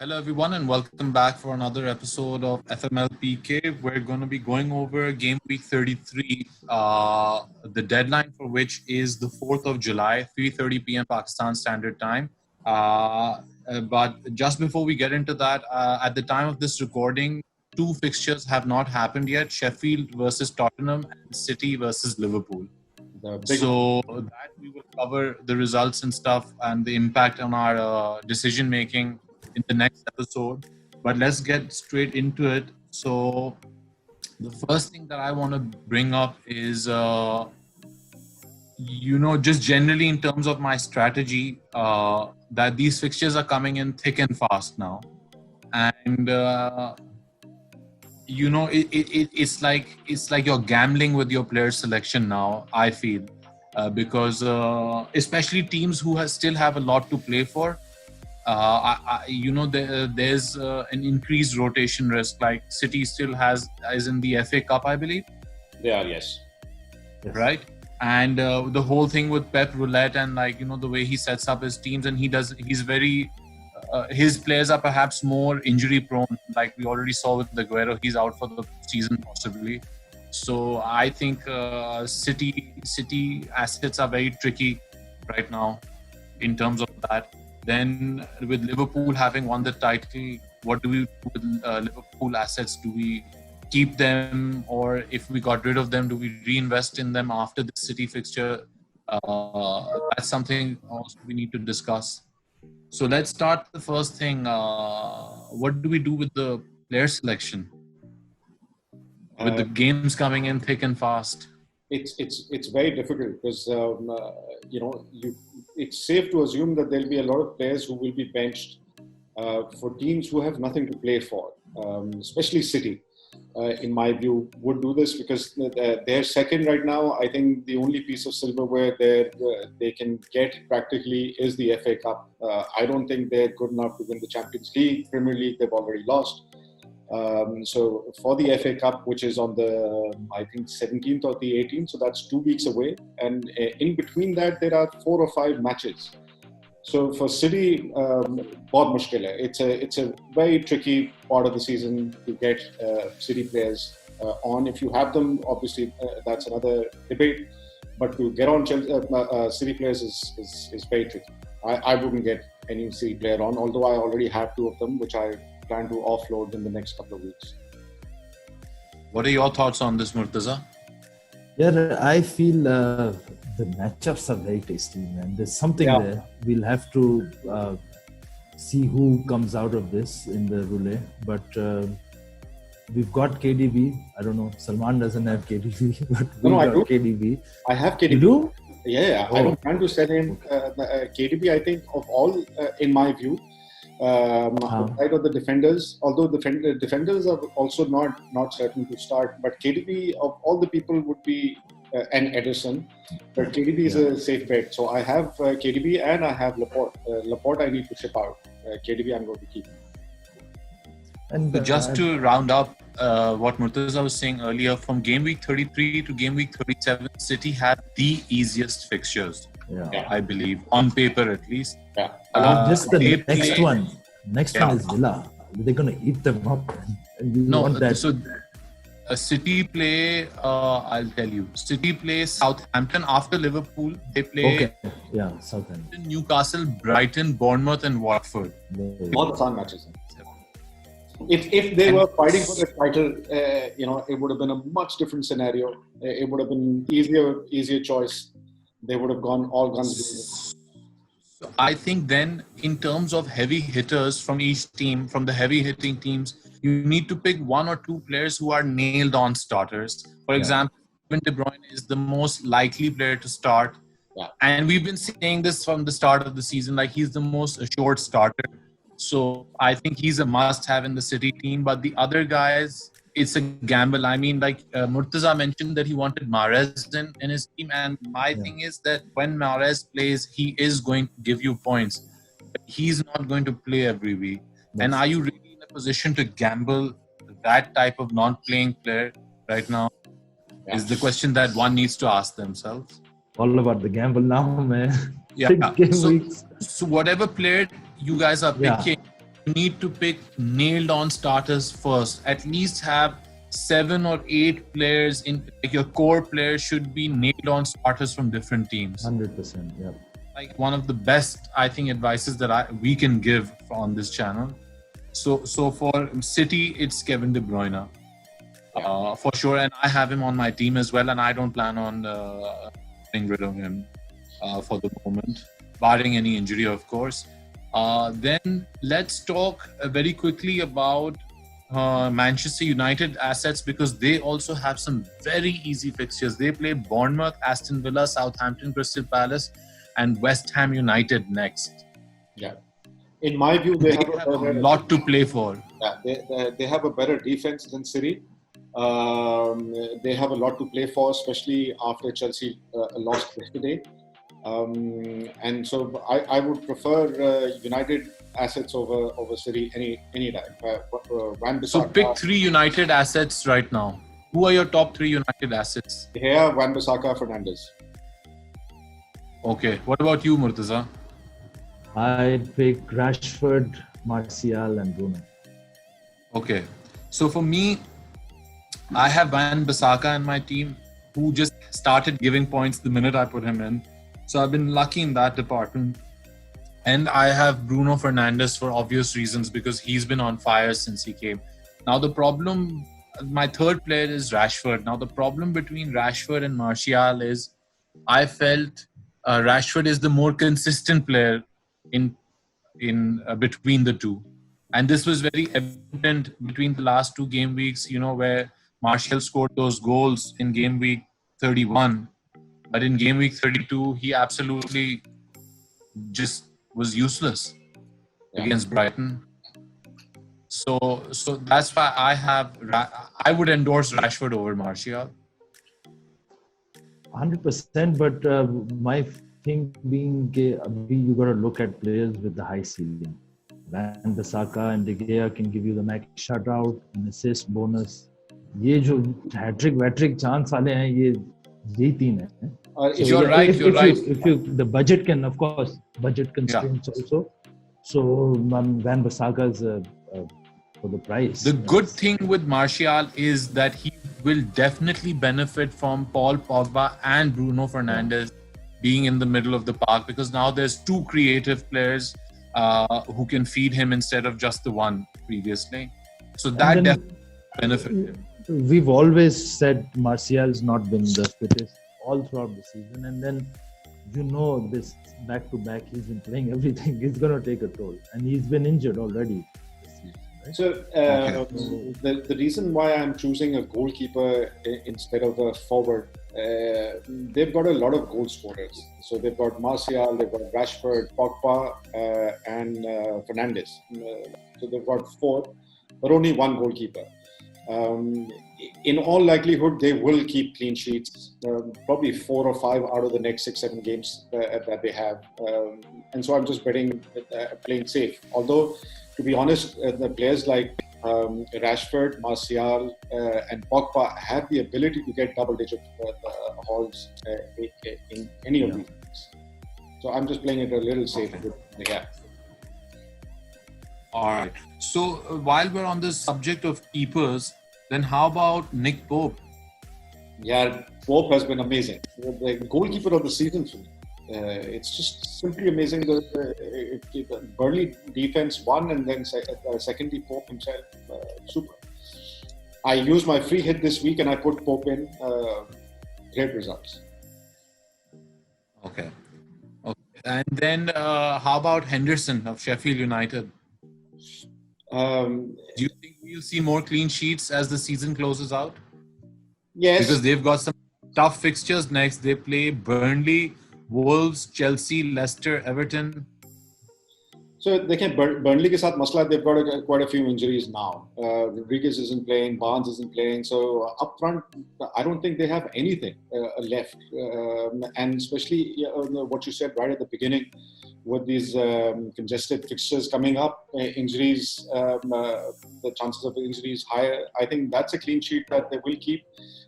Hello, everyone, and welcome back for another episode of FMLPK. We're going to be going over game week 33, the deadline for which is the 4th of July, 3:30 p.m. Pakistan Standard Time. But just before we get into that, at the time of this recording, two fixtures have not happened yet: Sheffield versus Tottenham and City versus Liverpool. So that we will cover the results and stuff and the impact on our decision making in the next episode. But let's get straight into it. So the first thing that I want to bring up is, just generally in terms of my strategy, that these fixtures are coming in thick and fast now. And, it's like you're gambling with your player selection now, I feel. Because especially teams who still have a lot to play for, there's an increased rotation risk. Like City still is in the FA Cup, I believe. They are, yes. Right. And the whole thing with Pep Roulette and the way he sets up his teams, and he's very, his players are perhaps more injury prone. Like we already saw with Aguero, he's out for the season possibly. So I think City assets are very tricky right now in terms of that. Then with Liverpool having won the title, what do we do with Liverpool assets? Do we keep them, or if we got rid of them, do we reinvest in them after the City fixture? That's something also we need to discuss. So let's start the first thing. What do we do with the player selection? With the games coming in thick and fast? It's very difficult because it's safe to assume that there'll be a lot of players who will be benched for teams who have nothing to play for, especially City. In my view, would do this because they're second right now. I think the only piece of silverware they can get practically is the FA Cup. I don't think they're good enough to win the Champions League. Premier League, they've already lost. So for the FA Cup, which is on the, I think, 17th or the 18th, so that's 2 weeks away. And in between that, there are 4 or 5 matches. So for City, bahut mushkil hai. It's a very tricky part of the season to get City players on. If you have them, obviously that's another debate. But to get on City players is very tricky. I wouldn't get any City player on, although I already have 2 of them, which I plan to offload in the next couple of weeks. What are your thoughts on this, Murtaza? Yeah, I feel the matchups are very tasty, man. There's something there. We'll have to see who comes out of this in the roulette. But we've got KDB. I don't know. Salman doesn't have KDB, but we got KDB. I have KDB. You do? Yeah. Oh. I don't plan to sell him. KDB, I think, of all, in my view, outside of the defenders, although the defenders are also not certain to start, but KDB of all the people would be and Ederson, but KDB is a safe bet. So I have KDB and I have Laporte. Laporte I need to ship out. KDB I'm going to keep. And just to round up what Murtaza was saying earlier, from game week 33 to game week 37, City had the easiest fixtures. I believe, on paper at least. Just the next one. Next one is Villa. They're going to eat them up. And want that. So City play, I'll tell you. City play Southampton after Liverpool. They play Southampton, Newcastle, Brighton, Bournemouth and Watford. All fun matches. If they were fighting for the title, it would have been a much different scenario. It would have been easier choice. They would have gone all guns blazing. So I think then, in terms of heavy hitters from each team, from the heavy hitting teams, you need to pick 1 or 2 players who are nailed on starters. For example, Kevin De Bruyne is the most likely player to start. And we've been saying this from the start of the season, like he's the most assured starter. So I think he's a must-have in the City team. But the other guys, it's a gamble. I mean, like Murtaza mentioned that he wanted Mahrez in his team. And my thing is that when Mahrez plays, he is going to give you points. He's not going to play every week. And are you really in a position to gamble that type of non-playing player right now? Is the question that one needs to ask themselves. All about the gamble now, man. So whatever player you guys are picking, you need to pick nailed on starters first. At least have 7 or 8 players in, like, your core players should be nailed on starters from different teams. 100%. Yeah. Like one of the best, I think, advices that we can give on this channel. So for City, it's Kevin De Bruyne, for sure, and I have him on my team as well, and I don't plan on getting rid of him for the moment, barring any injury, of course. Then let's talk very quickly about Manchester United assets, because they also have some very easy fixtures. They play Bournemouth, Aston Villa, Southampton, Crystal Palace, and West Ham United next. Yeah. In my view, they have a lot to play for. Yeah, they have a better defense than City. They have a lot to play for, especially after Chelsea lost yesterday. And so I would prefer United assets over City any time. So pick 3 United assets right now. Who are your top 3 United assets? Here, Wan-Bissaka, Fernandes. Okay. What about you, Murtaza? I'd pick Rashford, Martial, and Bruno. Okay. So for me, I have Wan-Bissaka in my team, who just started giving points the minute I put him in. So I've been lucky in that department. And I have Bruno Fernandes for obvious reasons, because he's been on fire since he came. Now the problem, my third player is Rashford. Now the problem between Rashford and Martial is, I felt Rashford is the more consistent player in between the two. And this was very evident between the last 2 game weeks, where Martial scored those goals in game week 31. But in game week 32, he absolutely just was useless against Brighton. So that's why I would endorse Rashford over Martial. 100%, but my thing being, you got to look at players with the high ceiling. Wan-Bissaka and De Gea can give you the max shutout, an assist bonus. ये जो hat trick वैट्रिक chance वाले हैं, यही 3 हैं. So you're right. If the budget can, of course, budget constraints also. So Wan-Bissaka is for the price. The good thing with Martial is that he will definitely benefit from Paul Pogba and Bruno Fernandes being in the middle of the park, because now there's 2 creative players who can feed him instead of just the one previously. So that definitely benefited him. We've always said Martial's not been the fittest all throughout the season, and then this back to back, he's been playing everything. It's going to take a toll, and he's been injured already this season, right? So the reason why I'm choosing a goalkeeper instead of a forward, they've got a lot of goal scorers. So they've got Martial, they've got Rashford, Pogba, and Fernandes. So they've got 4, but only 1 goalkeeper. In all likelihood, they will keep clean sheets, probably 4 or 5 out of the next 6-7 games that they have. And so I'm just playing safe. Although, to be honest, the players like Rashford, Martial, and Pogba have the ability to get double-digit hauls in any of these games. So I'm just playing it a little safe. Yeah. All right. So while we're on the subject of keepers, then how about Nick Pope? Yeah, Pope has been amazing. The goalkeeper of the season for me. It's just simply amazing. The Burnley defense won, and then secondly Pope himself, super. I used my free hit this week and I put Pope in. Great results. Okay. And then how about Henderson of Sheffield United? Do you think we'll see more clean sheets as the season closes out? Yes. Because they've got some tough fixtures next. They play Burnley, Wolves, Chelsea, Leicester, Everton. So they can Burnley ke saath masla, they've got quite a few injuries now. Rodriguez isn't playing, Barnes isn't playing. So up front, I don't think they have anything left. And especially what you said right at the beginning, with these congested fixtures coming up, injuries, the chances of injuries higher. I think that's a clean sheet that they will keep.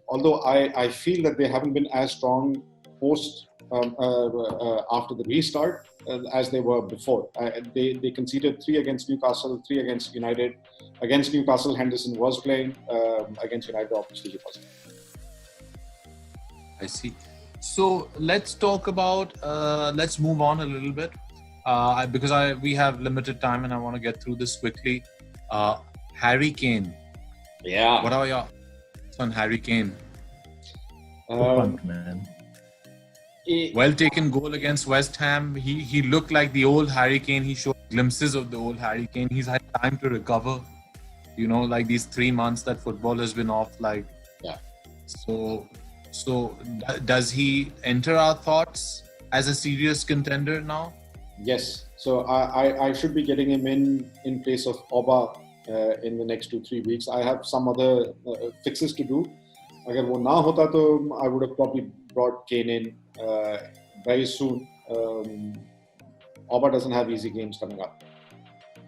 Although I feel that they haven't been as strong post after the restart as they were before. They conceded 3 against Newcastle, 3 against United. Against Newcastle, Henderson was playing. Against United, obviously he wasn't. I see. So let's talk about, let's move on a little bit because we have limited time and I want to get through this quickly. Harry Kane. Yeah. What are your thoughts on Harry Kane? Man. Well taken goal against West Ham. He looked like the old Harry Kane. He showed glimpses of the old Harry Kane. He's had time to recover. You know, like these 3 months that football has been off. Like, yeah. So does he enter our thoughts as a serious contender now? Yes. So I should be getting him in place of Oba in the next 2-3 weeks. I have some other fixes to do. Agar wo na hota to I would have probably brought Kane in very soon. Oba doesn't have easy games coming up.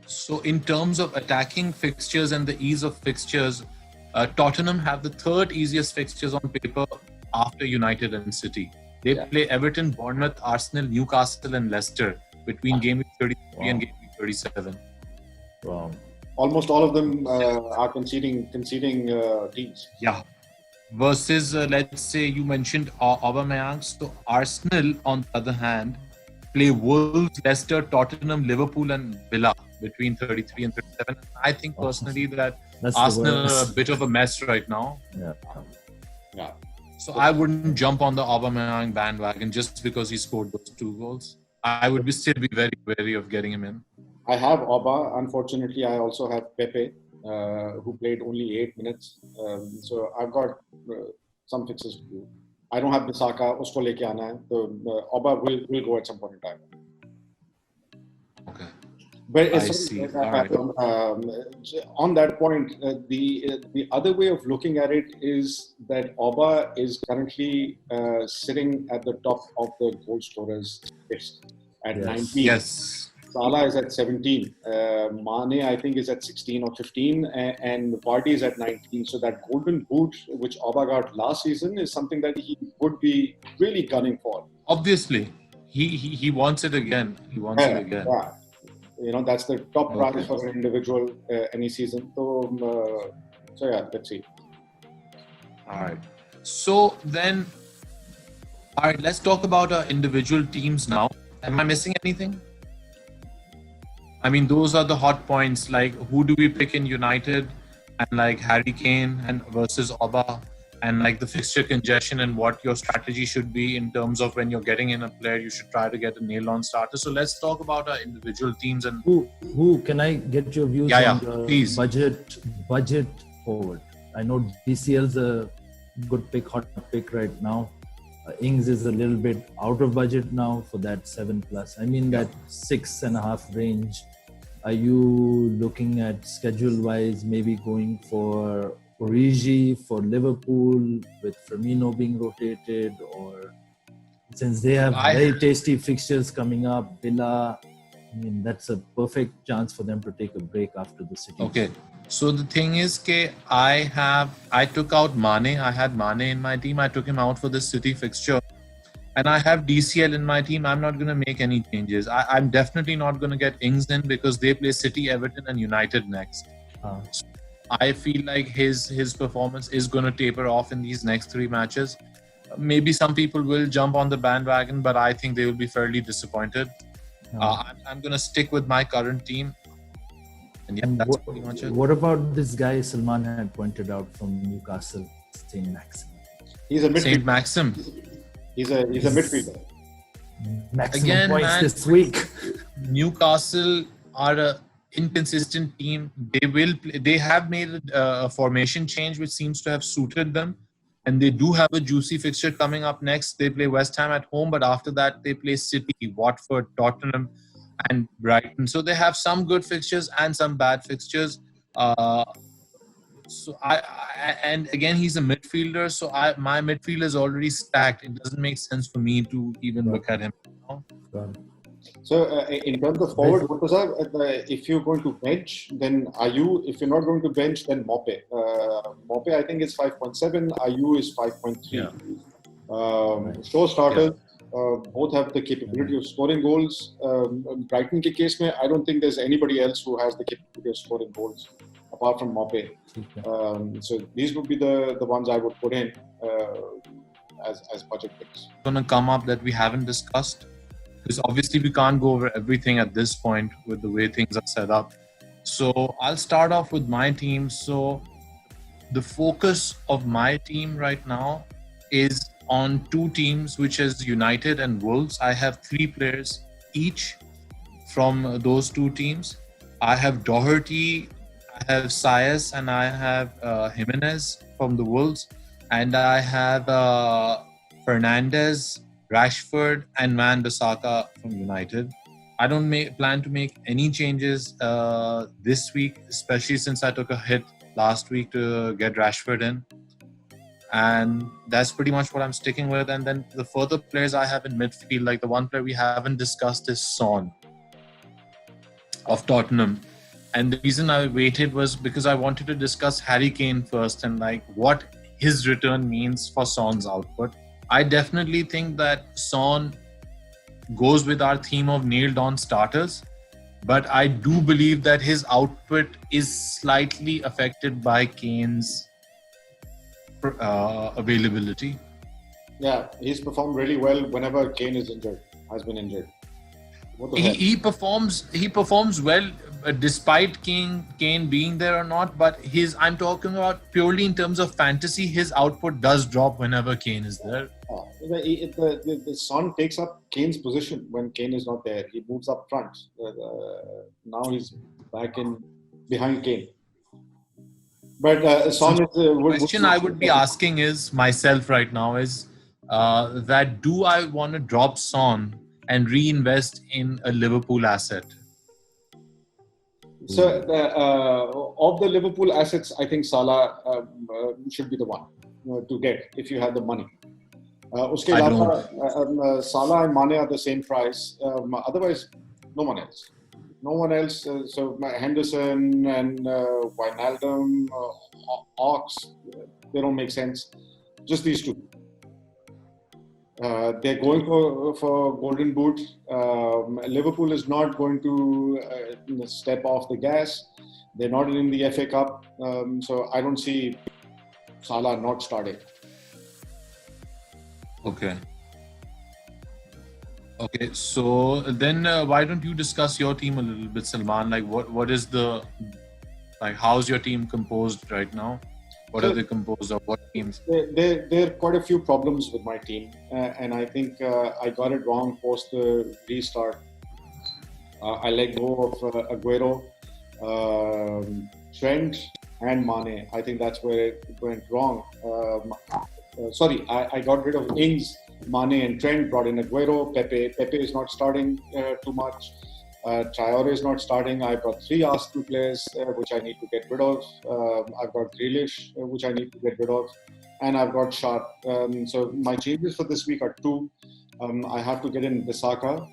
So in terms of attacking fixtures and the ease of fixtures, Tottenham have the third easiest fixtures on paper after United and City. They play Everton, Bournemouth, Arsenal, Newcastle and Leicester between game week 33 and game week 37. Wow. Almost all of them are conceding teams. Yeah. Versus, let's say you mentioned Aubameyang. So Arsenal, on the other hand, play Wolves, Leicester, Tottenham, Liverpool and Villa between 33 and 37. I think personally that Arsenal are a bit of a mess right now. Yeah. So I wouldn't jump on the Aubameyang bandwagon just because he scored those 2 goals. I would still be very wary of getting him in. I have Oba. Unfortunately, I also have Pepe, who played only 8 minutes. So I've got some fixes to do. I don't have Bisaka. Usko leke aana hai. So Oba will go at some point in time. Okay. But I see. Right. On that point, the other way of looking at it is that Oba is currently sitting at the top of the goal scorers list at 19. Yes. Salah is at 17. Mane, I think, is at 16 or 15. And Vardy is at 19. So that golden boot, which Oba got last season, is something that he would be really gunning for. Obviously. He wants it again. He wants it again. Yeah. You know, that's the top prize for an individual any season. So yeah, let's see. All right. So then, all right, let's talk about our individual teams now. Am I missing anything? I mean, those are the hot points. Like, who do we pick in United and like Harry Kane and versus Oba and like the fixture congestion and what your strategy should be in terms of when you're getting in a player, you should try to get a nail-on starter. So let's talk about our individual teams and who can I get your views on the please. budget forward? I know DCL's a good pick, hot pick right now. Ings is a little bit out of budget now for that 7+. I mean that 6.5 range. Are you looking at schedule-wise, maybe going for Origi for Liverpool with Firmino being rotated, or since they have very tasty fixtures coming up, Villa, I mean, that's a perfect chance for them to take a break after the City. Okay. So the thing is, I took out Mane. I had Mane in my team. I took him out for the City fixture. And I have DCL in my team. I'm not going to make any changes. I'm definitely not going to get Ings in because they play City, Everton and United next. So I feel like his performance is going to taper off in these next 3 matches. Maybe some people will jump on the bandwagon, but I think they will be fairly disappointed. I'm going to stick with my current team. And yeah, that's pretty much it. What about this guy Salman had pointed out from Newcastle, Saint Maxim? He's a midfielder. Saint Maxim. He's a midfielder. Maximum Again, points man, this week. Newcastle are a inconsistent team. They have made a formation change which seems to have suited them, and they do have a juicy fixture coming up next. They play West Ham at home, but after that they play City, Watford, Tottenham and Brighton. So they have some good fixtures and some bad fixtures. So and again, he's a midfielder. So my midfield is already stacked. It doesn't make sense for me to even look at him. So in terms of forward, if you're going to bench, then Ayu. If you're not going to bench, then Mope. Mope, I think is 5.7. Ayu is 5.3. Show starters. Both have the capability of scoring goals. Brighton ke case mein, I don't think there's anybody else who has the capability of scoring goals apart from Maupay. So these would be the ones I would put in as budget picks. Going to come up that we haven't discussed, because obviously we can't go over everything at this point with the way things are set up. So I'll start off with my team. So the focus of my team right now is on two teams, which is United and Wolves. I have 3 players each from those two teams. I have Doherty, I have Saez, and I have Jimenez from the Wolves, and I have Fernandes, Rashford, and Wan-Bissaka from United. I don't plan to make any changes this week, especially since I took a hit last week to get Rashford in. And that's pretty much what I'm sticking with. And then the further players I have in midfield, like the one player we haven't discussed is Son of Tottenham. And the reason I waited was because I wanted to discuss Harry Kane first and like what his return means for Son's output. I definitely think that Son goes with our theme of nailed on starters, but I do believe that his output is slightly affected by Kane's availability. Yeah, he's performed really well whenever Kane is injured, has been injured. He performs well despite Kane being there or not, but I'm talking about purely in terms of fantasy, his output does drop whenever Kane is there. The Son takes up Kane's position when Kane is not there. He moves up front. Now he's back in behind Kane. But Son is the question I would be asking is myself right now is that do I want to drop Son and reinvest in a Liverpool asset? So of the Liverpool assets, I think Salah should be the one to get if you have the money. Uske alawa, Salah and Mane are the same price. Otherwise, no one else. No one else. So Henderson and Wijnaldum, Ox, they don't make sense. Just these two. They're going for Golden Boot. Liverpool is not going to step off the gas. They're not in the FA Cup. So I don't see Salah not starting. Okay, so then why don't you discuss your team a little bit, Salman? Like what is how's your team composed right now? What are they composed of? What teams? There are quite a few problems with my team, and I think I got it wrong post the restart. I let go of Aguero, Trent, and Mane. I think that's where it went wrong. I got rid of Ings, Mane, and Trent. Brought in Aguero. Pepe is not starting too much. Traore is not starting. I've got 3 Arsenal players which I need to get rid of. I've got Grealish which I need to get rid of, and I've got Sharp. So my changes for this week are 2. I have to get in Bissaka,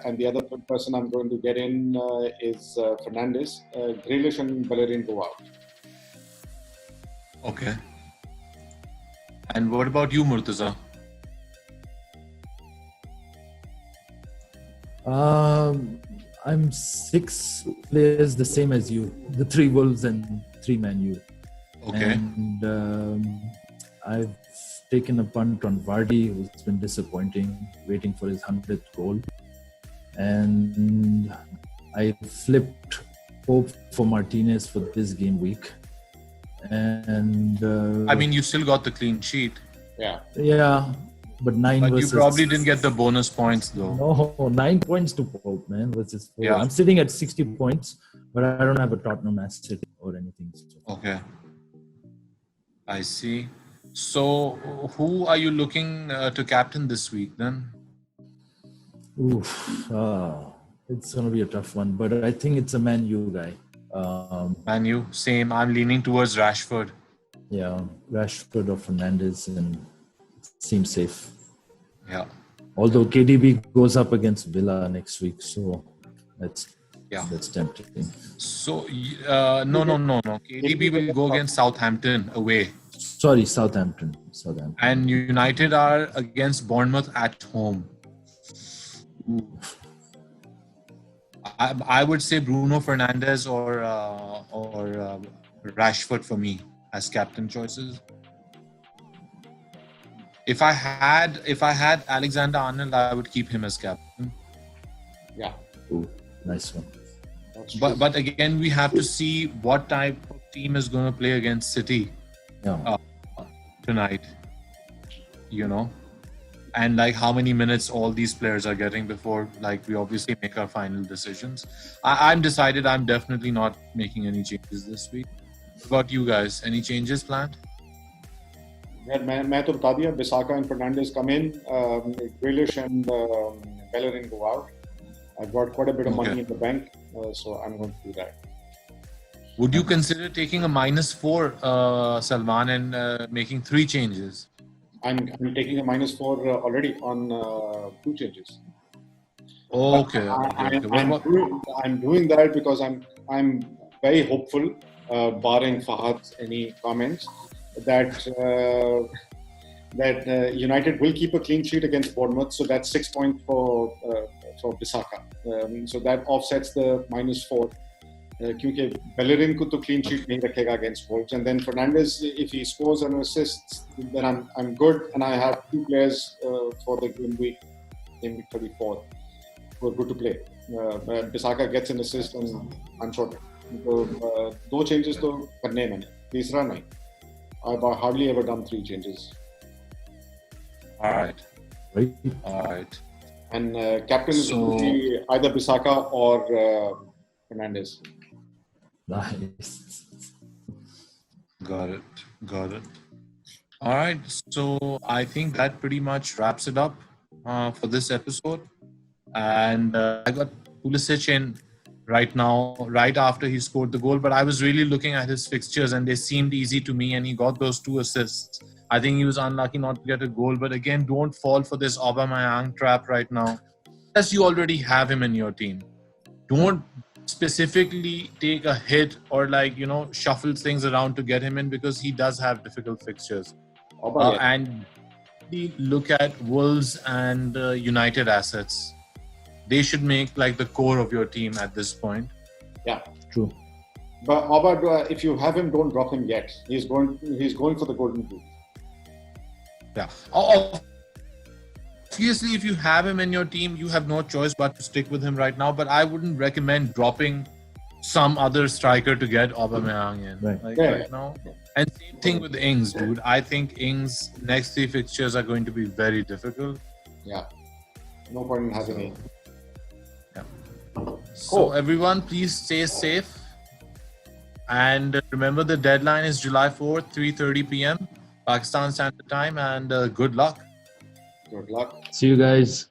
and the other person I'm going to get in is Fernandes. Grealish and Bellerin go out. Okay. And what about you, Murtaza? I'm 6 players, the same as you. The 3 Wolves and 3 Man U. Okay. And I've taken a punt on Vardy, who's been disappointing, waiting for his 100th goal. And I flipped hope for Martinez for this game week. And I mean, you still got the clean sheet. Yeah. But 9 but versus... you probably didn't get the bonus points though. No, 9 points to Pope, man, versus 4. Yeah. I'm sitting at 60 points, but I don't have a Tottenham asset or anything. Okay. I see. So, who are you looking to captain this week then? It's going to be a tough one, but I think it's a Man U guy. Man U, same. I'm leaning towards Rashford. Yeah, Rashford or Fernandes, and it seems safe. Yeah. Although KDB goes up against Villa next week, so that's... Yeah. That's tempting. So, no. KDB will go against Southampton away. Sorry, Southampton. And United are against Bournemouth at home. I would say Bruno Fernandes or Rashford for me as captain choices. If I had Alexander Arnold, I would keep him as captain. Yeah. Ooh, nice one. But again, we have to see what type of team is going to play against City tonight. And like how many minutes all these players are getting before like we obviously make our final decisions. I'm decided I'm definitely not making any changes this week. What about you guys? Any changes planned? Yeah, मैं तो बता दिया. Bissaka and Fernandes come in. Grealish and Bellerin go out. I've got quite a bit of money in the bank, so I'm going to do that. Would you consider taking a -4, Salman, and making 3 changes? I'm taking a -4 already on 2 changes. Okay. I'm doing that because I'm very hopeful, barring Fahad's any comments, that United will keep a clean sheet against Bournemouth. So that's 6 points for Bissaka. So that offsets the -4. क्योंकि Bellerin को तो clean sheet नहीं रखेगा against Wolves, and then Fernandes, if he scores and assists, then I'm good, and I have 2 players for the game week 34 who are good to play. Bissaka gets an assist and I'm sorted. So 2 changes तो करने हैं मैंने, तीसरा नहीं. I've hardly ever done 3 changes. All right. And captain is going to be either Bissaka or Fernandes. Nice. Got it. All right. So I think that pretty much wraps it up for this episode. And I got Pulisic in right now, right after he scored the goal. But I was really looking at his fixtures and they seemed easy to me. And he got those 2 assists. I think he was unlucky not to get a goal. But again, don't fall for this Aubameyang trap right now. Unless you already have him in your team. Don't specifically take a hit or shuffle things around to get him in, because he does have difficult fixtures. And look at Wolves and United assets. They should make like the core of your team at this point. Yeah, true. But if you have him, don't drop him yet. He's going for the golden boot. Yeah. Obviously, if you have him in your team, you have no choice but to stick with him right now. But I wouldn't recommend dropping some other striker to get Aubameyang in right now. And same thing with Ings, dude. I think Ings' next 3 fixtures are going to be very difficult. Yeah. No point in having him. Yeah. So everyone, please stay safe. And remember, the deadline is July 4th, 3:30 p.m. Pakistan Standard Time. And good luck. Good luck. See you guys.